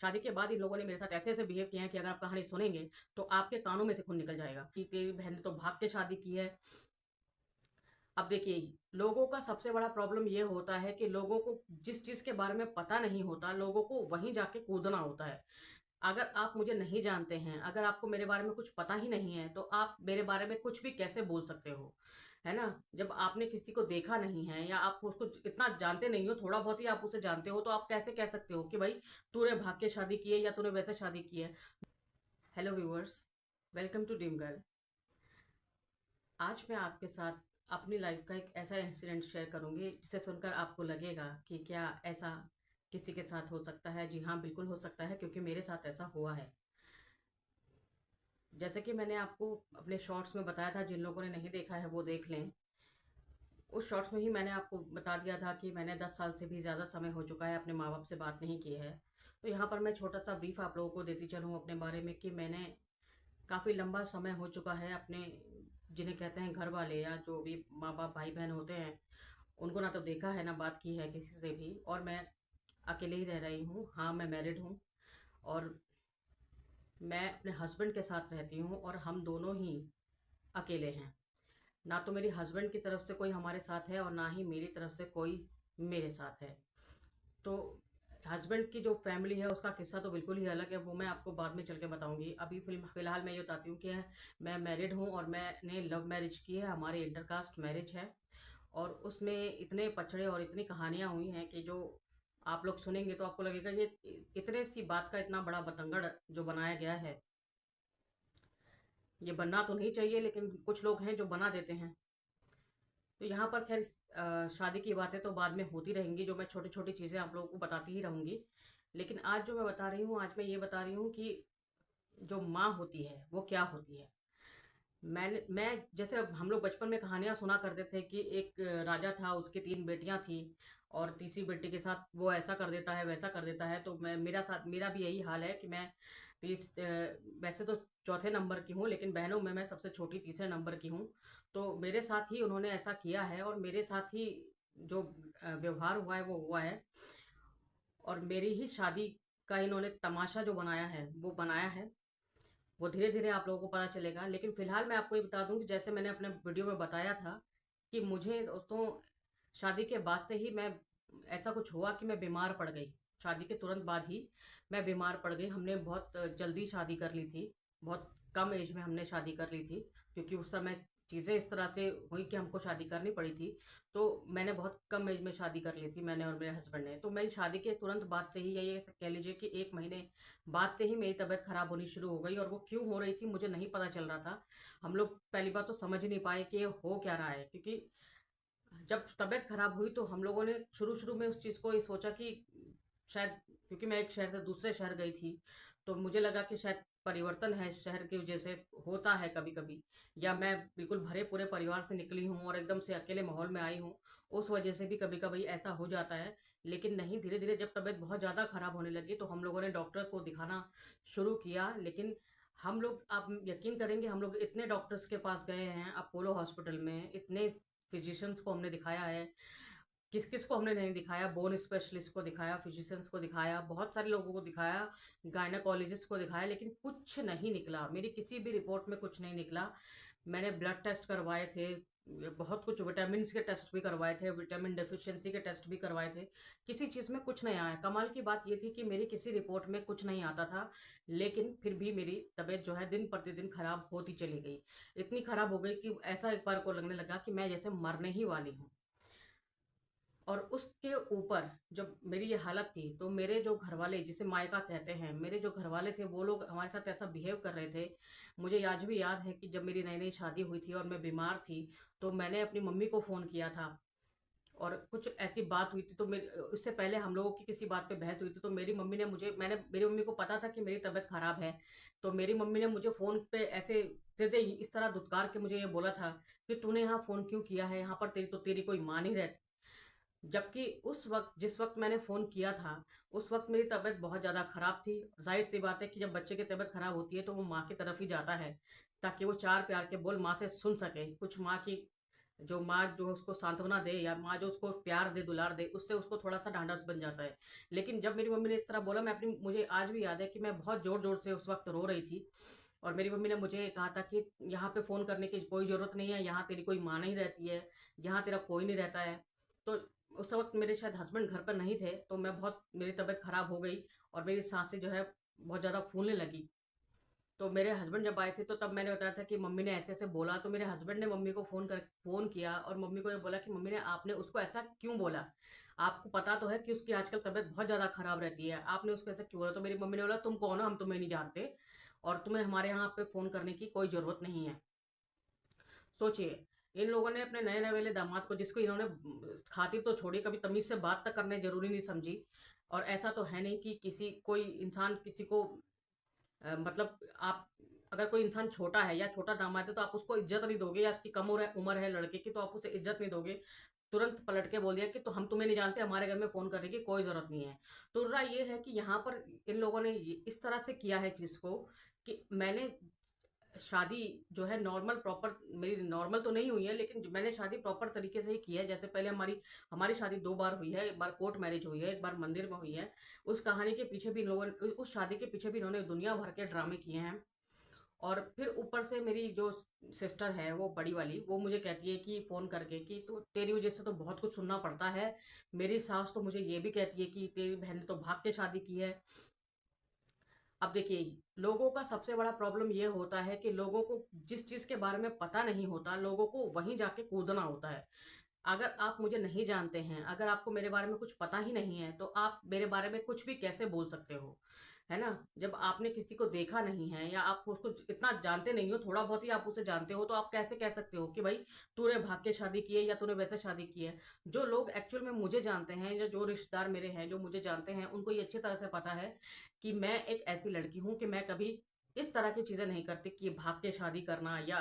शादी के बाद इन लोगों ने मेरे साथ ऐसे-ऐसे बिहेव किए हैं कि अगर आप कहानी सुनेंगे, तो आपके कानों में से खून निकल जाएगा कि तेरी बहन ने तो भाग के शादी की है। अब देखिए, लोगों का सबसे बड़ा प्रॉब्लम ये होता है कि लोगों को जिस चीज़ के बारे में पता नहीं होता, लोगों को वहीं जाके कूदना होता है। अगर आप मुझे नहीं जानते हैं, अगर आपको मेरे बारे में कुछ पता ही नहीं है, तो आप मेरे बारे में कुछ भी कैसे बोल सकते हो? है ना? जब आपने किसी को देखा नहीं है या आप उसको इतना जानते नहीं हो, थोड़ा बहुत ही आप उसे जानते हो, तो आप कैसे कह सकते हो कि भई तूने भाग के शादी की है या तूने वैसे शादी की है? Hello viewers, welcome to dream girl. आज मैं आपके साथ अपनी लाइफ का एक ऐसा इंसिडेंट शेयर करूंगी जिसे सुनकर आपको लगेगा कि क्या ऐसा किसी के साथ हो सकता है। जी हाँ, बिल्कुल हो सकता है, क्योंकि मेरे साथ ऐसा हुआ है। जैसे कि मैंने आपको अपने शॉर्ट्स में बताया था, जिन लोगों ने नहीं देखा है वो देख लें। उस शॉर्ट्स में ही मैंने आपको बता दिया था कि मैंने 10 साल से भी ज़्यादा समय हो चुका है अपने माँ बाप से बात नहीं की है। तो यहाँ पर मैं छोटा सा ब्रीफ आप लोगों को देती चलूँ अपने बारे में कि मैंने काफ़ी लंबा समय हो चुका है अपने, जिन्हें कहते हैं घर वाले या जो भी माँ बाप भाई बहन होते हैं, उनको ना तो देखा है ना बात की है किसी से भी। और मैं अकेले ही रह रही हूँ। हाँ, मैं मैरिड हूँ और मैं अपने हस्बैंड के साथ रहती हूँ और हम दोनों ही अकेले हैं। ना तो मेरी हस्बैंड की तरफ से कोई हमारे साथ है और ना ही मेरी तरफ से कोई मेरे साथ है। तो हस्बैंड की जो फैमिली है उसका किस्सा तो बिल्कुल ही अलग है, वो मैं आपको बाद में चल के बताऊंगी। अभी फिलहाल मैं ये बताती हूँ कि मैं मैरिड हूँ और मैंने लव मैरिज की है। हमारे इंटरकास्ट मैरिज है और उसमें इतने पचड़े और इतनी कहानियां हुई हैं कि जो आप लोग सुनेंगे तो आपको लगेगा ये इतने सी बात का इतना बड़ा बतंगड़ जो बनाया गया है। ये बनना तो नहीं चाहिए, लेकिन कुछ लोग हैं जो बना देते हैं। तो यहाँ पर खैर शादी की बातें तो बाद में होती रहेंगी, जो मैं छोटी छोटी चीज़ें आप लोगों को बताती ही रहूंगी। लेकिन आज जो मैं बता रही हूँ, आज मैं ये बता रही हूँ कि जो माँ होती है वो क्या होती है। मैं जैसे अब हम लोग बचपन में कहानियां सुना करते थे कि एक राजा था, उसकी 3 बेटियां थी और तीसरी बेटी के साथ वो ऐसा कर देता है वैसा कर देता है। तो मेरा भी यही हाल है कि मैं वैसे तो चौथे नंबर की हूँ, लेकिन बहनों में मैं सबसे छोटी तीसरे नंबर की हूँ। तो मेरे साथ ही उन्होंने ऐसा किया है और मेरे साथ ही जो व्यवहार हुआ है वो हुआ है। और मेरी ही शादी का इन्होंने तमाशा जो बनाया है वो बनाया है। वो धीरे धीरे आप लोगों को पता चलेगा, लेकिन फिलहाल मैं आपको ये बता दूं कि जैसे मैंने अपने वीडियो में बताया था कि मुझे दोस्तों शादी के बाद से ही मैं ऐसा कुछ हुआ कि मैं बीमार पड़ गई। शादी के तुरंत बाद ही मैं बीमार पड़ गई। हमने बहुत जल्दी शादी कर ली थी, बहुत कम एज में हमने शादी कर ली थी, क्योंकि उस समय चीज़ें इस तरह से हुई कि हमको शादी करनी पड़ी थी। तो मैंने बहुत कम एज में शादी कर ली थी, मैंने और मेरे हस्बैंड ने। तो मेरी शादी के तुरंत बाद से ही, या ये कह लीजिए कि 1 महीने बाद से ही मेरी तबीयत खराब होनी शुरू हो गई। और वो क्यों हो रही थी मुझे नहीं पता चल रहा था। हम लोग पहली बात तो समझ ही नहीं पाए कि ये हो क्या रहा है, क्योंकि जब तबीयत खराब हुई तो हम लोगों ने शुरू शुरू में उस चीज़ को ये सोचा कि शायद, क्योंकि मैं एक शहर से दूसरे शहर गई थी, तो मुझे लगा कि शायद परिवर्तन है शहर की वजह से, होता है कभी कभी, या मैं बिल्कुल भरे पूरे परिवार से निकली हूँ और एकदम से अकेले माहौल में आई हूँ, उस वजह से भी कभी कभी ऐसा हो जाता है। लेकिन नहीं, धीरे धीरे जब तबीयत बहुत ज़्यादा खराब होने लगी तो हम लोगों ने डॉक्टर को दिखाना शुरू किया। लेकिन हम लोग, आप यकीन करेंगे, हम लोग इतने डॉक्टर्स के पास गए हैं अपोलो हॉस्पिटल में, इतने फिजिशियंस को हमने दिखाया है। किस किस को हमने नहीं दिखाया, बोन स्पेशलिस्ट को दिखाया, फिजिशियंस को दिखाया, बहुत सारे लोगों को दिखाया, गायनाकोलॉजिस्ट को दिखाया, लेकिन कुछ नहीं निकला। मेरी किसी भी रिपोर्ट में कुछ नहीं निकला। मैंने ब्लड टेस्ट करवाए थे, बहुत कुछ विटामिन के टेस्ट भी करवाए थे, विटामिन डेफिशिएंसी के टेस्ट भी करवाए थे, किसी चीज़ में कुछ नहीं आया। कमाल की बात ये थी कि मेरी किसी रिपोर्ट में कुछ नहीं आता था, लेकिन फिर भी मेरी तबीयत जो है दिन प्रतिदिन खराब होती चली गई। इतनी खराब हो गई कि ऐसा एक बार को लगने लगा कि मैं जैसे मरने ही वाली हूँ। और उसके ऊपर जब मेरी ये हालत थी, तो मेरे जो घरवाले, जिसे मायका कहते हैं, मेरे जो घरवाले थे, वो लोग हमारे साथ ऐसा बिहेव कर रहे थे। मुझे आज भी याद है कि जब मेरी नई नई शादी हुई थी और मैं बीमार थी, तो मैंने अपनी मम्मी को फ़ोन किया था और कुछ ऐसी बात हुई थी। तो मेरे, उससे पहले हम लोगों की किसी बात पे बहस हुई थी, तो मेरी मम्मी ने मुझे, मेरी मम्मी को पता था कि मेरी तबीयत खराब है, तो मेरी मम्मी ने मुझे फ़ोन पे ऐसे सीधे इस तरह धुतकार के मुझे ये बोला था कि तूने यहाँ फ़ोन क्यों किया है, यहाँ पर तेरी कोई माँ नहीं रहती। जबकि उस वक्त, जिस वक्त मैंने फ़ोन किया था, उस वक्त मेरी तबीयत बहुत ज़्यादा ख़राब थी। ज़ाहिर सी बात है कि जब बच्चे की तबीयत ख़राब होती है तो वो माँ की तरफ ही जाता है, ताकि वो चार प्यार के बोल माँ से सुन सके। कुछ माँ की जो माँ जो उसको सांत्वना दे या माँ जो उसको प्यार दे, दुलार दे, उससे उसको थोड़ा-सा ढाँढस बन जाता है। लेकिन जब मेरी मम्मी ने इस तरह बोला, मुझे आज भी याद है कि मैं बहुत ज़ोर-ज़ोर से उस वक़्त रो रही थी और मेरी मम्मी ने मुझे कहा था कि यहाँ पे फ़ोन करने की कोई ज़रूरत नहीं है, यहाँ तेरी कोई माँ नहीं रहती है, यहाँ तेरा कोई नहीं रहता है। तो उस वक़्त मेरे शायद हस्बैंड घर पर नहीं थे, तो मेरी तबीयत ख़राब हो गई और मेरी साँसें जो है बहुत ज़्यादा फूलने लगी। तो मेरे हस्बैंड जब आए थे तो तब मैंने बताया था कि मम्मी ने ऐसे-ऐसे बोला, तो मेरे हस्बैंड ने मम्मी को फ़ोन किया और मम्मी को ये बोला कि मम्मी ने आपने उसको ऐसा क्यों बोला? आपको पता तो है कि उसकी आजकल तबीयत बहुत ज़्यादा ख़राब रहती है, आपने उसको ऐसा क्यों बोला? तो मेरी मम्मी ने बोला, तुम कौन हो? हम तुम्हें नहीं जानते और तुम्हें हमारे यहाँ पे फ़ोन करने की कोई ज़रूरत नहीं है। सोचिए, इन लोगों ने अपने नए-नए वाले दामाद को, जिसको इन्होंने खातिर तो छोड़ी, कभी तमीज़ से बात तक करने ज़रूरी नहीं समझी और ऐसा तो है नहीं कि कोई इंसान किसी को मतलब आप अगर कोई इंसान छोटा है या छोटा दामाद है तो आप उसको इज्जत नहीं दोगे, या उसकी कम उम्र है लड़के की तो आप उसे इज्जत नहीं दोगे। तुरंत पलट के बोल दिया कि तो हम तुम्हें नहीं जानते, हमारे घर में फ़ोन करने की कोई ज़रूरत नहीं है। तो रहा ये है कि यहाँ पर इन लोगों ने इस तरह से किया है चीज़ को कि मैंने शादी जो है नॉर्मल प्रॉपर, मेरी नॉर्मल तो नहीं हुई है, लेकिन मैंने शादी प्रॉपर तरीके से ही की है। जैसे पहले हमारी हमारी शादी 2 बार हुई है, 1 बार कोर्ट मैरिज हुई है, 1 बार मंदिर में हुई है। उस कहानी के पीछे भी इन लोगों ने, उस शादी के पीछे भी इन्होंने दुनिया भर के ड्रामे किए हैं। और फिर ऊपर से मेरी जो सिस्टर है, वो बड़ी वाली, वो मुझे कहती है कि फ़ोन करके कि तो तेरी वज़ह से तो बहुत कुछ सुनना पड़ता है। मेरी सास तो मुझे ये भी कहती है कि तेरी बहन ने तो भाग के शादी की है। अब देखिए, लोगों का सबसे बड़ा प्रॉब्लम ये होता है कि लोगों को जिस चीज़ के बारे में पता नहीं होता, लोगों को वहीं जाके कूदना होता है। अगर आप मुझे नहीं जानते हैं, अगर आपको मेरे बारे में कुछ पता ही नहीं है, तो आप मेरे बारे में कुछ भी कैसे बोल सकते हो? है ना? जब आपने किसी को देखा नहीं है या आप उसको इतना जानते नहीं हो, थोड़ा बहुत ही आप उसे जानते हो, तो आप कैसे कह सकते हो कि भई तूने भाग के शादी की है या तूने वैसे शादी की है? जो लोग एक्चुअल में मुझे जानते हैं या जो रिश्तेदार मेरे हैं, जो मुझे जानते हैं, उनको ये अच्छी तरह से पता है कि मैं एक ऐसी लड़की हूँ कि मैं कभी इस तरह की चीज़ें नहीं करती कि भाग के शादी करना या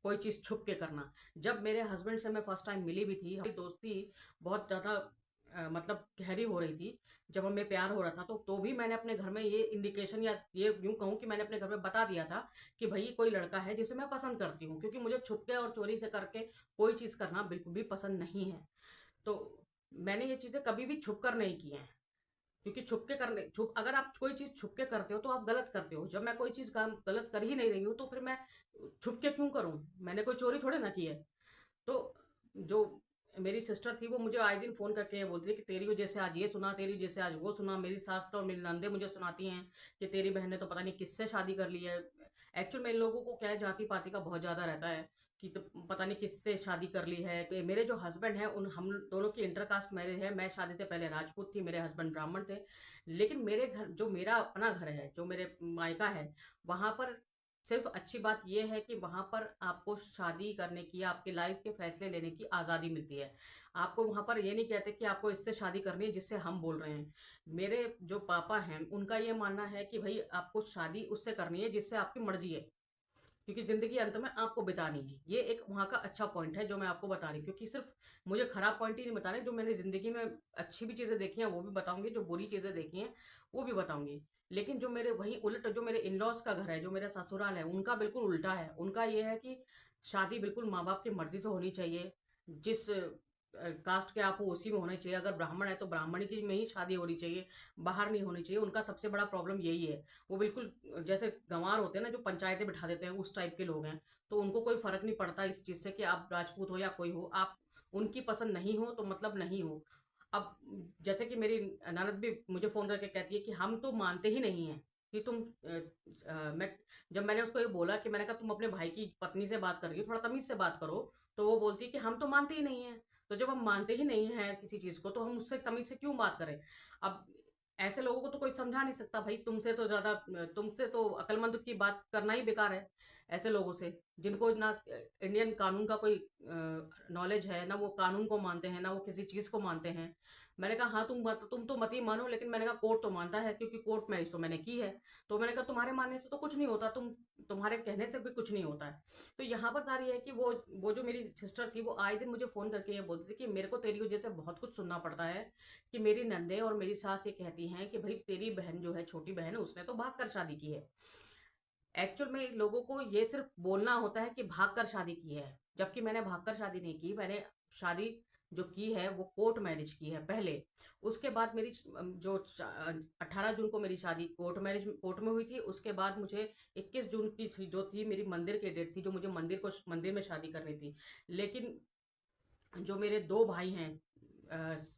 कोई चीज़ छुप के करना। जब मेरे हस्बैंड से मैं फर्स्ट टाइम मिली भी थी, हमारी दोस्ती बहुत ज़्यादा मतलब गहरी हो रही थी। जब हमें प्यार हो रहा था तो भी मैंने अपने घर में ये इंडिकेशन, या ये यूँ कहूँ कि मैंने अपने घर में बता दिया था कि भई कोई लड़का है जिसे मैं पसंद करती हूँ, क्योंकि मुझे छुप के और चोरी से करके कोई चीज़ करना बिल्कुल भी पसंद नहीं है। तो मैंने ये चीज़ें कभी भी छुप कर नहीं की हैं। क्योंकि छुप अगर आप कोई चीज़ छुप के करते हो तो आप गलत करते हो। जब मैं कोई चीज़ काम गलत कर ही नहीं रही हूँ तो फिर मैं छुप के क्यों करूँ? मैंने कोई चोरी थोड़ी ना की है। तो जो मेरी सिस्टर थी वो मुझे आए दिन फ़ोन करके ये बोलती थी कि तेरी वज़ह से आज ये सुना, तेरी वज़ह से आज वो सुना। मेरी सास और मेरी ननदें मुझे सुनाती हैं कि तेरी बहन ने तो पता नहीं किससे शादी कर ली है। एक्चुअल में इन लोगों को क्या है, जाति-पाति का बहुत ज़्यादा रहता है कि तो पता नहीं किससे शादी कर ली है। कि मेरे जो हस्बैंड हैं उन हम दोनों की इंटरकास्ट मैरिज है। मैं शादी से पहले राजपूत थी, मेरे हस्बैंड ब्राह्मण थे। लेकिन जो मेरा अपना घर है, जो मेरे मायका है, वहाँ पर सिर्फ़ अच्छी बात ये है कि वहाँ पर आपको शादी करने की, आपकी लाइफ़ के फ़ैसले लेने की आज़ादी मिलती है। आपको वहाँ पर ये नहीं कहते कि आपको इससे शादी करनी है जिससे हम बोल रहे हैं। मेरे जो पापा हैं, उनका ये मानना है कि भई आपको शादी उससे करनी है जिससे आपकी मर्ज़ी है। क्योंकि ज़िंदगी अंत में आपको बितानी है। ये एक वहाँ का अच्छा पॉइंट है जो मैं आपको बता रही हूँ, क्योंकि सिर्फ़ मुझे खराब पॉइंट ही नहीं बताने, जो मैंने ज़िंदगी में अच्छी भी चीज़ें देखी हैं वो भी बताऊँगी, जो बुरी चीज़ें देखी हैं वो भी बताऊँगी। लेकिन जो मेरे वहीं उलट जो मेरे इन-लॉज़ का घर है, जो मेरा ससुराल है, उनका बिल्कुल उल्टा है। उनका ये है कि शादी बिल्कुल माँ-बाप की मर्ज़ी से होनी चाहिए। जिस कास्ट के आप हो उसी में होना चाहिए। अगर ब्राह्मण है तो ब्राह्मण की में ही शादी होनी चाहिए, बाहर नहीं होनी चाहिए। उनका सबसे बड़ा प्रॉब्लम यही है। वो बिल्कुल जैसे गँवार होते हैं ना, जो पंचायतें बिठा देते हैं, उस टाइप के लोग हैं। तो उनको कोई फ़र्क नहीं पड़ता इस चीज़ से कि आप राजपूत हो या कोई हो, आप उनकी पसंद नहीं हो तो मतलब नहीं हो। अब जैसे कि मेरी ननद भी मुझे फ़ोन करके कहती है कि हम तो मानते ही नहीं हैं कि तुम मैं जब मैंने उसको ये बोला कि मैंने कहा तुम अपने भाई की पत्नी से बात कर रही हो, थोड़ा तमीज़ से बात करो, तो वो बोलती है कि हम तो मानते ही नहीं हैं। तो जब हम मानते ही नहीं हैं किसी चीज़ को, तो हम उससे तमीज़ से क्यों बात करें? अब ऐसे लोगों को तो कोई समझा नहीं सकता, भई तुमसे तो अक्लमंद की बात करना ही बेकार है, ऐसे लोगों से, जिनको ना इंडियन कानून का कोई नॉलेज है, ना वो कानून को मानते हैं, ना वो किसी चीज़ को मानते हैं। मैंने कहा हाँ, तुम तो मत ही मानो, लेकिन मैंने कहा कोर्ट तो मानता है, क्योंकि कोर्ट मैरिज तो मैंने की है। तो मैंने कहा तुम्हारे मानने से तो कुछ नहीं होता, तुम्हारे कहने से भी कुछ नहीं होता है। तो यहाँ पर सारी है कि वो जो मेरी सिस्टर थी, वो आए दिन मुझे फ़ोन करके ये बोलती थी कि मेरे को तेरी वज़ह से बहुत कुछ सुनना पड़ता है, कि मेरी ननदें और मेरी सास ये कहती हैं कि भई तेरी बहन जो है, छोटी बहन, उसने तो भाग कर शादी की है। एक्चुअल में लोगों को ये सिर्फ बोलना होता है कि भागकर शादी की है, जबकि मैंने भागकर शादी नहीं की। मैंने शादी जो की है वो कोर्ट मैरिज की है पहले। उसके बाद मेरी जो 18 जून को मेरी शादी कोर्ट में हुई थी। उसके बाद मुझे 21 जून की जो थी मेरी मंदिर की डेट थी, जो मुझे मंदिर में शादी करनी थी। लेकिन जो मेरे 2 भाई हैं,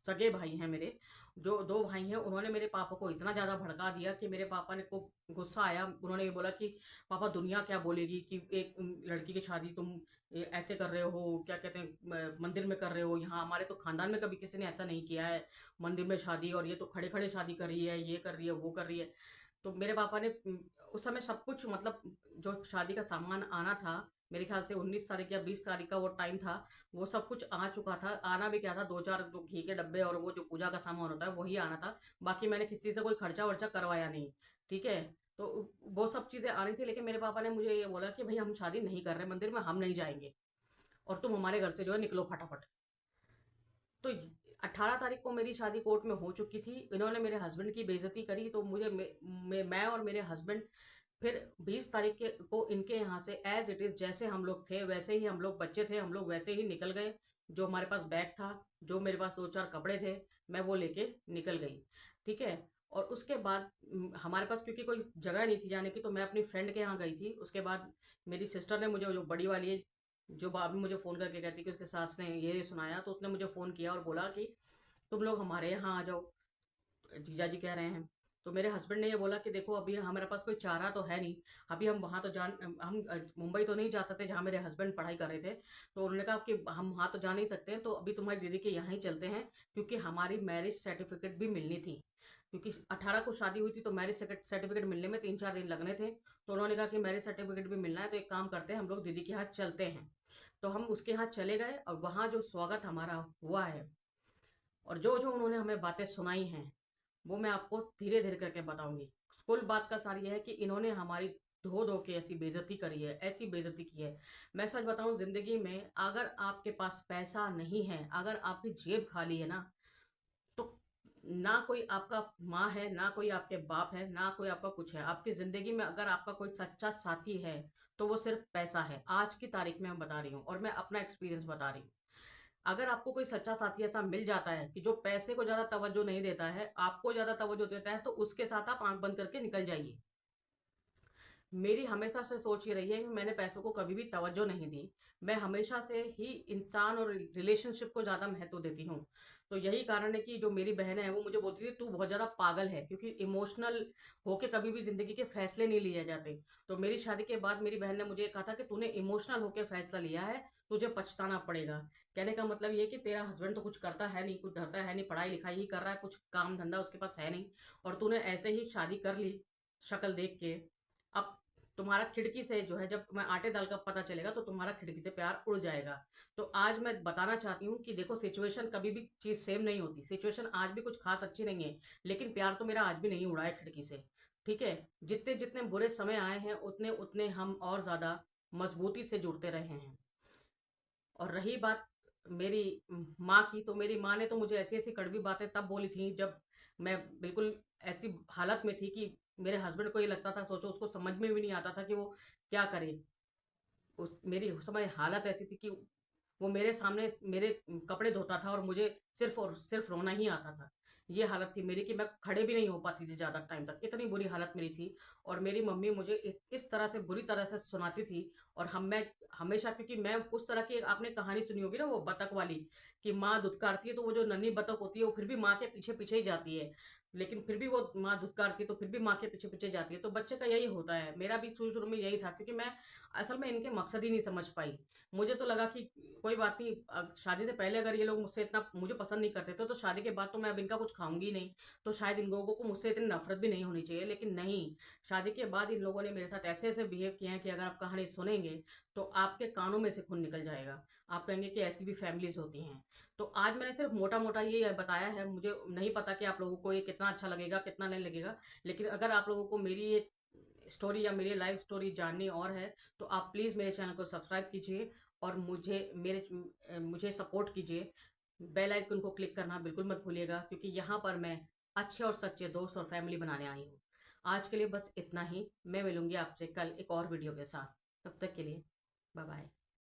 सगे भाई हैं मेरे, जो 2 भाई हैं, उन्होंने मेरे पापा को इतना ज़्यादा भड़का दिया कि मेरे पापा ने को गुस्सा आया। उन्होंने ये बोला कि पापा दुनिया क्या बोलेगी कि एक लड़की की शादी तुम ऐसे कर रहे हो, क्या कहते हैं, मंदिर में कर रहे हो। यहाँ हमारे तो खानदान में कभी किसी ने ऐसा नहीं किया है, मंदिर में शादी, और ये तो खड़े खड़े शादी कर रही है, ये कर रही है, वो कर रही है। तो मेरे पापा ने उस समय सब कुछ, मतलब जो शादी का सामान आना था, मेरे ख्याल से 19 तारीख या 20 तारीख का वो टाइम था, वो सब कुछ आ चुका था। आना भी क्या था, 2-4 घी के डब्बे और वो जो पूजा का सामान होता है वही आना था। बाकी मैंने किसी से कोई खर्चा वर्चा करवाया नहीं, ठीक है। तो वो सब चीज़ें आनी थी, लेकिन मेरे पापा ने मुझे ये बोला कि भाई हम शादी नहीं कर रहे मंदिर में, हम नहीं जाएंगे, और तुम हमारे घर से जो है निकलो फटाफट। तो 18 तारीख को मेरी शादी कोर्ट में हो चुकी थी। इन्होंने मेरे हस्बैंड की बेइज्जती करी, तो मुझे मैं और मेरे हस्बैंड फिर 20 तारीख के को इनके यहाँ से एज इट इज़, जैसे हम लोग थे वैसे ही, हम लोग बच्चे थे, हम लोग वैसे ही निकल गए। जो हमारे पास बैग था, जो मेरे पास 2-4 कपड़े थे, मैं वो लेके निकल गई, ठीक है। और उसके बाद हमारे पास क्योंकि कोई जगह नहीं थी जाने की, तो मैं अपनी फ्रेंड के यहाँ गई थी। उसके बाद मेरी सिस्टर ने मुझे, जो बड़ी वाली है, जो बाद में मुझे फ़ोन करके कहती कि उसके सास ने ये सुनाया, तो उसने मुझे फ़ोन किया और बोला कि तुम लोग हमारे यहाँ आ जाओ, जीजा जी कह रहे हैं। तो मेरे हस्बैंड ने ये बोला कि देखो अभी हमारे पास कोई चारा तो है नहीं, अभी हम वहाँ तो हम मुंबई तो नहीं जा सकते जहाँ मेरे हस्बैंड पढ़ाई कर रहे थे। तो उन्होंने कहा कि हम वहाँ तो जा नहीं सकते हैं, तो अभी तुम्हारी दीदी के यहाँ ही चलते हैं, क्योंकि हमारी मैरिज सर्टिफिकेट भी मिलनी थी। क्योंकि 18 को शादी हुई थी, तो मैरिज सर्टिफिकेट मिलने में 3-4 दिन लगने थे। तो उन्होंने कहा कि मैरिज सर्टिफिकेट भी मिलना है, तो एक काम करते हैं, हम लोग दीदी के यहाँ चलते हैं। तो हम उसके यहाँ चले गए, और वहाँ जो स्वागत हमारा हुआ है, और जो जो उन्होंने हमें बातें सुनाई हैं, वो मैं आपको धीरे धीरे करके बताऊंगी। कुल बात का सार ये है कि इन्होंने हमारी धो धो के ऐसी बेइज्जती करी है, ऐसी बेइज्जती की है। मैं सच बताऊं, जिंदगी में अगर आपके पास पैसा नहीं है, अगर आपकी जेब खाली है ना, तो ना कोई आपका माँ है, ना कोई आपके बाप है, ना कोई आपका कुछ है। आपकी जिंदगी में अगर आपका कोई सच्चा साथी है, तो वो सिर्फ पैसा है। आज की तारीख में मैं बता रही हूँ, और मैं अपना एक्सपीरियंस बता रही हूँ। अगर आपको कोई सच्चा साथी ऐसा मिल जाता है कि जो पैसे को ज्यादा तवज्जो नहीं देता है, आपको ज्यादा तवज्जो देता है, तो उसके साथ आप आंख बंद करके निकल जाइए। मेरी हमेशा से सोच ये रही है कि मैंने पैसों को कभी भी तवज्जो नहीं दी। मैं हमेशा से ही इंसान और रिलेशनशिप को ज़्यादा महत्व देती हूँ। तो यही कारण है कि जो मेरी बहन है वो मुझे बोलती थी तू बहुत ज़्यादा पागल है, क्योंकि इमोशनल होके कभी भी ज़िंदगी के फैसले नहीं लिए जाते। तो मेरी शादी के बाद मेरी बहन ने मुझे कहा था कि तूने इमोशनल होकर फैसला लिया है, तुझे पछताना पड़ेगा। कहने का मतलब ये कि तेरा हस्बैंड तो कुछ करता है नहीं, कुछ धरता है नहीं, पढ़ाई लिखाई ही कर रहा है, कुछ काम धंधा उसके पास है नहीं, और तूने ऐसे ही शादी कर ली शक्ल देख के। अब तुम्हारा खिड़की से जो है, जब मैं आटे दाल का पता चलेगा, तो तुम्हारा खिड़की से प्यार उड़ जाएगा। तो आज मैं बताना चाहती हूँ कि देखो, सिचुएशन कभी भी चीज़ सेम नहीं होती। सिचुएशन आज भी कुछ खास अच्छी नहीं है, लेकिन प्यार तो मेरा आज भी नहीं उड़ा है खिड़की से, ठीक है। जितने जितने बुरे समय आए हैं, उतने उतने हम और ज़्यादा मजबूती से जुड़ते रहे हैं। और रही बात मेरी माँ की, तो मेरी माँ ने तो मुझे ऐसी ऐसी कड़वी बातें तब बोली थी जब मैं बिल्कुल ऐसी हालत में थी कि मेरे हस्बैंड को ये लगता था, सोचो उसको समझ में भी नहीं आता था कि वो क्या करे। मेरी उस समय हालत ऐसी थी कि वो मेरे सामने मेरे कपड़े धोता था, और मुझे सिर्फ और सिर्फ रोना ही आता था। ये हालत थी मेरी कि मैं खड़े भी नहीं हो पाती थी ज़्यादा टाइम तक, इतनी बुरी हालत मेरी थी। और मेरी मम्मी मुझे इस तरह से बुरी तरह से सुनाती थी। और मैं हमेशा, क्योंकि मैं उस तरह की, आपने कहानी सुनी होगी ना वो बतख वाली, कि माँ दुत्कारती है तो वो जो नन्ही बतख होती है वो फिर भी माँ के पीछे पीछे ही जाती है। लेकिन फिर भी वो माँ दुत्कारती है तो फिर भी माँ के पीछे पीछे जाती है। तो बच्चे का यही होता है, मेरा भी शुरू शुरू में यही था, क्योंकि मैं असल में इनके मकसद ही नहीं समझ पाई। मुझे तो लगा कि कोई बात नहीं, शादी से पहले अगर ये लोग मुझसे इतना मुझे पसंद नहीं करते थे, तो शादी के बाद तो मैं अब इनका कुछ खाऊंगी नहीं, तो शायद इन लोगों को मुझसे इतनी नफरत भी नहीं होनी चाहिए। लेकिन नहीं, शादी के बाद इन लोगों ने मेरे साथ ऐसे ऐसे बिहेव किए हैं कि अगर आप कहानी सुनेंगे तो आपके कानों में से खून निकल जाएगा। आप कहेंगे कि ऐसी भी फैमिलीज होती हैं। तो आज मैंने सिर्फ मोटा मोटा ये बताया है, मुझे नहीं पता कि आप लोगों को ये कितना अच्छा लगेगा कितना नहीं लगेगा। लेकिन अगर आप लोगों को मेरी ये स्टोरी या मेरी लाइफ स्टोरी जाननी और है, तो आप प्लीज़ मेरे चैनल को सब्सक्राइब कीजिए, और मुझे सपोर्ट कीजिए। बेल आइकन को क्लिक करना बिल्कुल मत भूलिएगा, क्योंकि यहाँ पर मैं अच्छे और सच्चे दोस्त और फैमिली बनाने आई हूँ। आज के लिए बस इतना ही। मैं मिलूंगी आपसे कल एक और वीडियो के साथ। तब तक के लिए बाय बाय।